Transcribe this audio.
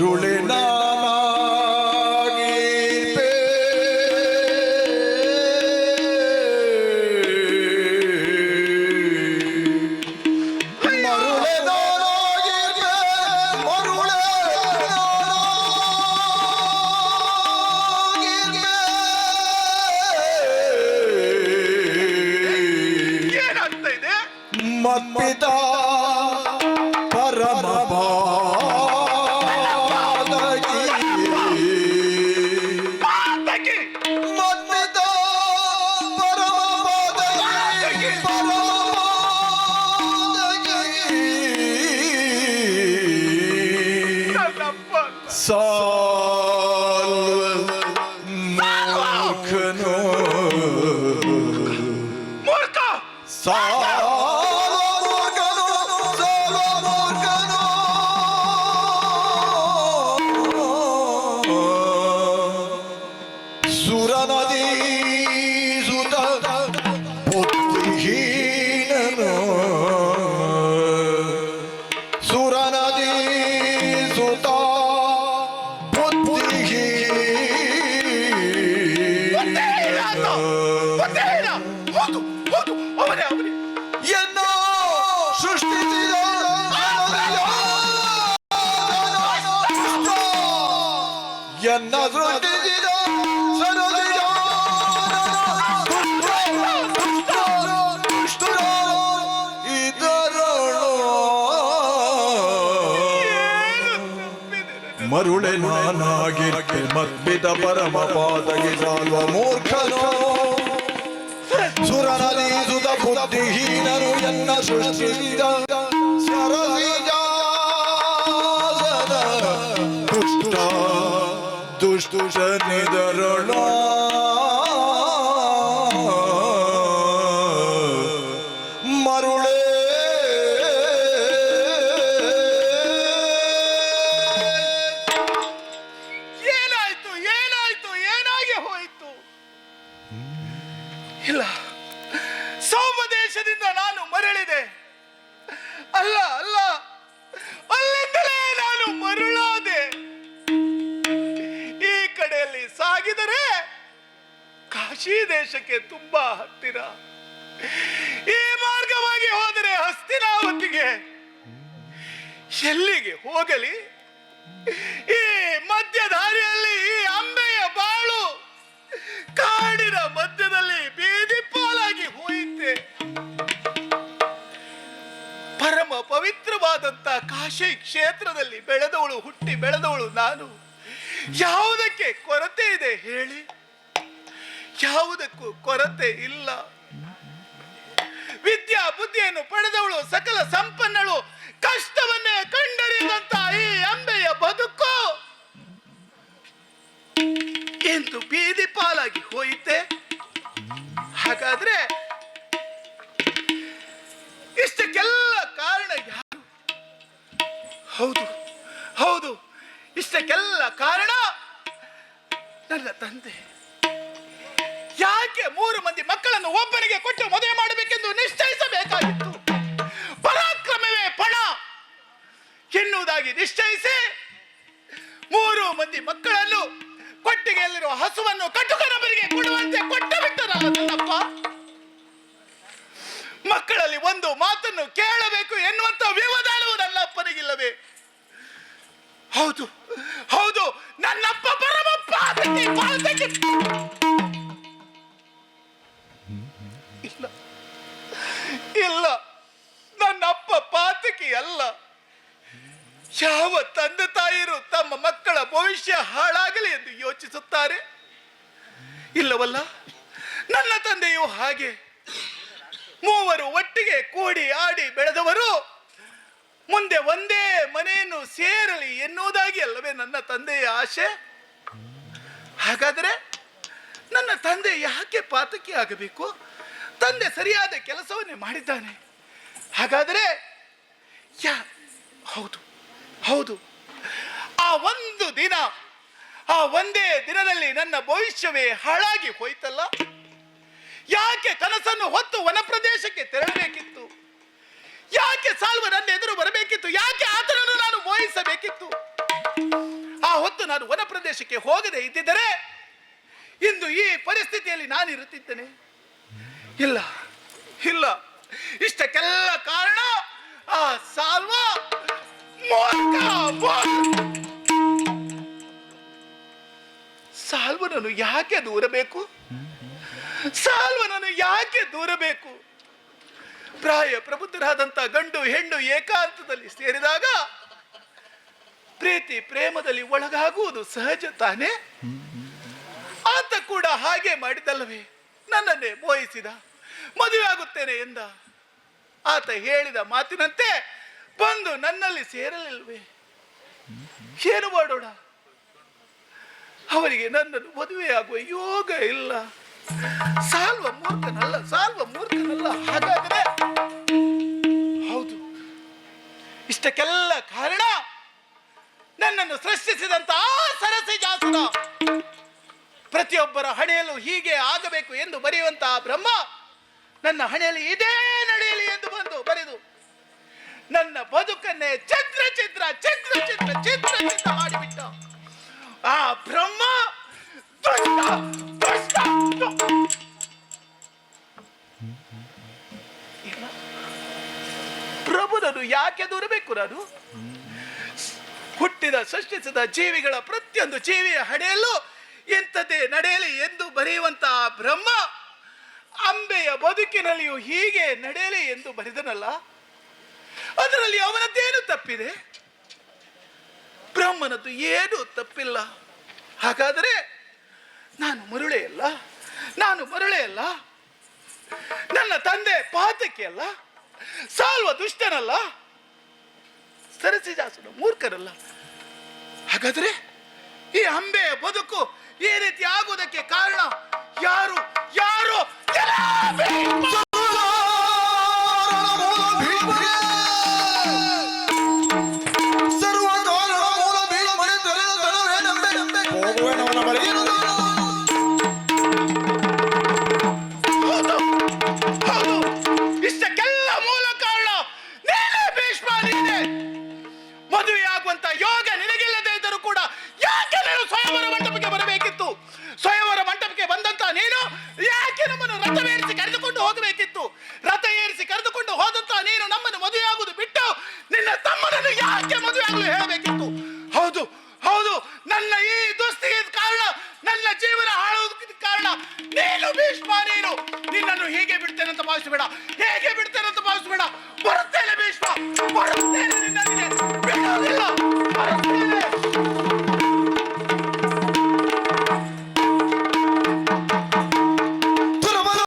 ಮರುಳೆ ನಾನಾಗಿರ್ಬೆ ಮರುಳೆ ನಾನಾಗಿರ್ಬೆ ಮರುಳೆ ನಾನಾಗಿರ್ಬೆ ಏನಾಗ್ತಾ ಇದೆ? ಮತ್ಪಿತ ಪರಮ ಪಾತಕಿ ಮತ್ಪಿತ ಪರಮ ನನ್ನಪ್ಪ ಮೂರ್ಖನು ಮೂರ್ಖ ಸುರನದಿ ಸುತ ಬುದ್ಧಿಹೀನನು ಸುರನದಿ ಸುತ ಬುದ್ಧಿಹೀನ. ಹೌದು ಹೌದು, ಅವನೇ ಅವನೇ. ಎನ್ನ ಸೃಷ್ಟಿಸಿದ ಎನ್ನ ಸೃಷ್ಟಿಸಿದ ಮರುಳೆ ನಾನಾಗಿರ್ತೆ ಮದ್ಬಿದ ಪರಮ ಪಾದಗೆ ಸಾಲ್ವ ಮೂರ್ಖನೋ ಸುರನದಿ ಸುತ ಬುದ್ಧಿಹೀನನು ಎನ್ನ ಸೃಷ್ಟಿಸಿದ ಸರಸಿಜಾಸನ ದುಷ್ಟ ದುಷ್ಟುಷನಿದರಳ ಮರುಳೆ ಏನಾಯ್ತು ಏನಾಯ್ತು ಏನಾಗಿ ಹೋಯಿತು? ಇಲ್ಲ, ಸೌಮದೇಶದಿಂದ ನಾನು ಮರಳಿದೆ. ಅಲ್ಲ ಅಲ್ಲ, ಅಲ್ಲಿಂದಲೇ ನಾನು ಮರುಳಾದೆ. ಈ ಕಡೆಯಲ್ಲಿ ಸಾಗಿದರೆ ಕಾಶಿ ದೇಶಕ್ಕೆ ತುಂಬಾ ಹತ್ತಿರ, ಈ ಮಾರ್ಗವಾಗಿ ಹೋದರೆ ಹಸ್ತಿನಾವತಿಗೆ. ಎಲ್ಲಿಗೆ ಹೋಗಲಿ? ಈ ಮಧ್ಯ ದಾರಿಯಲ್ಲಿ ಈ ಅಂಬೆಯ ಬಾಳು ಕಾಡಿನ ಮಧ್ಯದಲ್ಲಿ ಬೀದಿ ಪಾಲಾಗಿ ಹೋಯಿತೆ. ಪರಮ ಪವಿತ್ರವಾದಂತ ಕಾಶಿ ಕ್ಷೇತ್ರದಲ್ಲಿ ಬೆಳೆದವಳು, ಹುಟ್ಟಿ ಬೆಳೆದವಳು ನಾನು. ಯಾವುದಕ್ಕೆ ಕೊರತೆ ಇದೆ ಹೇಳಿ? ಯಾವುದಕ್ಕೂ ಕೊರತೆ ಇಲ್ಲ. ವಿದ್ಯಾ ಬುದ್ಧಿಯನ್ನು ಪಡೆದವಳು, ಸಕಲ ಸಂಪನ್ನಳು. ಕಷ್ಟವನ್ನೇ ಕಂಡರಿದಂತ ಈ ಅಂಬೆಯ ಬದುಕು ಎಂದು ಬೀದಿ ಪಾಲಾಗಿ ಹೋಯಿತೆ. ಹಾಗಾದ್ರೆ ಇಷ್ಟಕ್ಕೆಲ್ಲ ಕಾರಣ ಯಾರು? ಹೌದು ಹೌದು, ಇಷ್ಟಕ್ಕೆಲ್ಲ ಕಾರಣ ನನ್ನ ತಂದೆ. ಯಾಕೆ 3 ಮಂದಿ ಮಕ್ಕಳನ್ನು ಒಬ್ಬನಿಗೆ ಕೊಟ್ಟು ಮದುವೆ ಮಾಡಬೇಕೆಂದು ನಿಶ್ಚಯಿಸಬೇಕಾಗಿತ್ತು? ಪರಾಕ್ರಮವೇ ಪಣ ಎನ್ನುವುದಾಗಿ ನಿಶ್ಚಯಿಸಿ 3 ಮಂದಿ ಮಕ್ಕಳನ್ನು ಕೊಟ್ಟಿಗೆಯಲ್ಲಿರುವ ಹಸುವನ್ನು ಕಟುಕನೊಬ್ಬರಿಗೆ ಕೊಡುವಂತೆ ಕೊಟ್ಟು ಬಿಟ್ಟನಲ್ಲ ನನ್ನಪ್ಪ. ಮಕ್ಕಳಲ್ಲಿ ಒಂದು ಮಾತನ್ನು ಕೇಳಬೇಕು ಎನ್ನುವಂತ ವ್ಯವಧಾನವು ನನ್ನಪ್ಪನಿಗಿಲ್ಲವೇ? ಹೌದು ಹೌದು, ನನ್ನಪ್ಪ ಪರಮ ಪಾತಕಿ. ಇಲ್ಲ ಇಲ್ಲ, ನನ್ನಪ್ಪ ಪಾತಕಿ ಅಲ್ಲ. ಯಾವ ತಂದೆ ತಾಯಿರು ತಮ್ಮ ಮಕ್ಕಳ ಭವಿಷ್ಯ ಹಾಳಾಗಲಿ ಎಂದು ಯೋಚಿಸುತ್ತಾರೆ? ಇಲ್ಲವಲ್ಲ, ನನ್ನ ತಂದೆಯು ಹಾಗೆ. 3 ಒಟ್ಟಿಗೆ ಕೂಡಿ ಆಡಿ ಬೆಳೆದವರು ಮುಂದೆ ಒಂದೇ ಮನೆಯನ್ನು ಸೇರಲಿ ಎನ್ನುವುದಾಗಿ ಅಲ್ಲವೇ ನನ್ನ ತಂದೆಯ ಆಶೆ? ಹಾಗಾದರೆ ನನ್ನ ತಂದೆ ಯಾಕೆ ಪಾತಕಿ ಆಗಬೇಕು? ತಂದೆ ಸರಿಯಾದ ಕೆಲಸವನ್ನೇ ಮಾಡಿದ್ದಾನೆ. ಹಾಗಾದರೆ ಹೌದು ಹೌದು, ಆ ಒಂದು ದಿನ, ಆ ಒಂದೇ ದಿನದಲ್ಲಿ ನನ್ನ ಭವಿಷ್ಯವೇ ಹಾಳಾಗಿ ಹೋಯ್ತಲ್ಲ. ಯಾಕೆ ಕನಸನ್ನು ಹೊತ್ತು ವನ ಪ್ರದೇಶಕ್ಕೆ ತೆರಳಬೇಕಿತ್ತು? ಯಾಕೆ ಸಾಲ್ವ ನನ್ನ ಎದುರು ಬರಬೇಕಿತ್ತು? ಯಾಕೆ ಆತನನ್ನು ನಾನು ಮೋಹಿಸಬೇಕಿತ್ತು? ನಾನು ವನ ಪ್ರದೇಶಕ್ಕೆ ಹೋಗದೆ ಇದ್ದಿದ್ದರೆ ಇಂದು ಈ ಪರಿಸ್ಥಿತಿಯಲ್ಲಿ ನಾನು ಇರುತ್ತಿದ್ದೇನೆ. ಇಲ್ಲ ಇಲ್ಲ, ಇಷ್ಟಕ್ಕೆಲ್ಲ ಕಾರಣ ಆ ಸಾಲ್ವ ಮೂರ್ಖ. ಸಾಲ್ವನನ್ನು ಯಾಕೆ ದೂರಬೇಕು? ಸಾಲ್ವನನ್ನು ಯಾಕೆ ದೂರಬೇಕು? ಪ್ರಾಯ ಪ್ರಬುದ್ಧರಾದಂತ ಗಂಡು ಹೆಣ್ಣು ಏಕಾಂತದಲ್ಲಿ ಸೇರಿದಾಗ ಪ್ರೀತಿ ಪ್ರೇಮದಲ್ಲಿ ಒಳಗಾಗುವುದು ಸಹಜ ತಾನೇ? ಆತ ಕೂಡ ಹಾಗೆ ಮಾಡಿದಲ್ಲವೇ? ನನ್ನನ್ನೇ ಮೋಹಿಸಿದ, ಮದುವೆ ಆಗುತ್ತೇನೆ ಎಂದ. ಆತ ಹೇಳಿದ ಮಾತಿನಂತೆ ಬಂದು ನನ್ನಲ್ಲಿ ಸೇರಲಿಲ್ವೇ? ಏನು ಮಾಡೋಣ? ಅವರಿಗೆ ನನ್ನನ್ನು ಮದುವೆಯಾಗುವ ಯೋಗ ಇಲ್ಲ. ಸಾಲ್ವ ಮೂರ್ಖನಲ್ಲ, ಸಾಲ್ವ ಮೂರ್ಖನಲ್ಲ. ಹಾಗಾದರೆ ಹೌದು, ಇಷ್ಟಕ್ಕೆಲ್ಲ ಕಾರಣ ನನ್ನನ್ನು ಸೃಷ್ಟಿಸಿದಂತ ಆ ಸರಸಿ ಜಾಸುರ. ಪ್ರತಿಯೊಬ್ಬರ ಹಣೆಯಲ್ಲೂ ಹೀಗೆ ಆಗಬೇಕು ಎಂದು ಬರೆಯುವಂತಹ ಬ್ರಹ್ಮ ನನ್ನ ಹಣೆಯಲ್ಲಿ ಇದೇ ನಡೆಯಲಿ ಎಂದು ಬಂದು ಬರೆದು ನನ್ನ ಬದುಕನ್ನೇ ಚಿತ್ರ ಚಿತ್ರ ಚಿತ್ರ ಚಿತ್ರ ಚಿತ್ರ ಚಿತ್ರ ಮಾಡಿಬಿಟ್ಟ ಆ ಬ್ರಹ್ಮ ದುಷ್ಟ ದುಷ್ಟ. ಇಲ್ಲ, ಪ್ರಭುನನ್ನು ಯಾಕೆ ದೂರಬೇಕು? ನಾನು ಹುಟ್ಟಿದ ಸೃಷ್ಟಿಸಿದ ಜೀವಿಗಳ ಪ್ರತಿಯೊಂದು ಜೀವಿಯ ಹಣೆಯಲ್ಲೂ ಇಂಥದ್ದೇ ನಡೆಯಲಿ ಎಂದು ಬರೆಯುವಂತಹ ಬ್ರಹ್ಮ ಅಂಬೆಯ ಬದುಕಿನಲ್ಲಿಯೂ ಹೀಗೆ ನಡೆಯಲಿ ಎಂದು ಬರೆದನಲ್ಲ, ಅದರಲ್ಲಿ ಅವನದ್ದೇನು ತಪ್ಪಿದೆ? ಬ್ರಹ್ಮನದ್ದು ಏನೂ ತಪ್ಪಿಲ್ಲ. ಹಾಗಾದರೆ ನಾನು ಮರುಳೆಯಲ್ಲ, ನಾನು ಮರುಳೆಯಲ್ಲ. ನನ್ನ ತಂದೆ ಪಾತಕಿ ಅಲ್ಲ, ಸಾಲ್ವ ದುಷ್ಟನಲ್ಲ, ಸರಸಿಜಾಸುರ ಮೂರ್ಖರಲ್ಲ. ಹಾಗಾದರೆ ಈ ಅಂಬೆಯ ಬದುಕು ಈ ರೀತಿ ಆಗುವುದಕ್ಕೆ ಕಾರಣ ಯಾರು? ಯಾರು? ಇಷ್ಟಕ್ಕೆಲ್ಲ ಮೂಲ ಕಾರಣ ನೀನೇ ಭೀಷ್ಮ, ನೀನೇ. ಮದುವೆಯಾಗುವಂತ ಯೋಗ ನಿನಗಿಲ್ಲದೆ ಇದ್ದರೂ ಕೂಡ ಯಾಕೆ ನೀನು ಸ್ವಯಂವರ ಮಂಟಪಕ್ಕೆ ಬರಬೇಕಿತ್ತು? ಸ್ವಯಂವರ ಮಂಟಪಕ್ಕೆ ಬಂದಂತ ನೀನು ಯಾಕೆ ನಮ್ಮನ್ನು ರಥವೇರಿಸಿ ಕರೆದುಕೊಂಡು ಹೋಗಬೇಕಿತ್ತು? ರಥ ಏರಿಸಿ ಕರೆದುಕೊಂಡು ಹೋದಂತ ನೀನು ನಮ್ಮನ್ನು ಮದುವೆಯಾಗುವುದು ಬಿಟ್ಟು ನಿನ್ನ ತಮ್ಮನನ್ನು ಯಾಕೆ ಮದುವೆಯಾಗಲು ಹೇಳಬೇಕಿತ್ತು? ಹೌದು ಹೌದು, ನನ್ನ ಈ ದುಸ್ಥಿತಿಗೆ ಕಾರಣ, ನನ್ನ ಜೀವನ ಹಾಳುವುದಕ್ಕೆ ಕಾರಣ ನೀನು ಭೀಷ್ಮ, ನೀನು. ನಿನ್ನನ್ನು ಹೀಗೆ ಬಿಡ್ತೇನೆ ಅಂತ ಭಾವಿಸಬೇಡ, ಹೇಗೆ ಬಿಡ್ತೇನೆ ಅಂತ ಭಾವಿಸಬೇಡ. ಬರುತ್ತೇನೆ ಭೀಷ್ಮ, ಬರುತ್ತೇನೆ.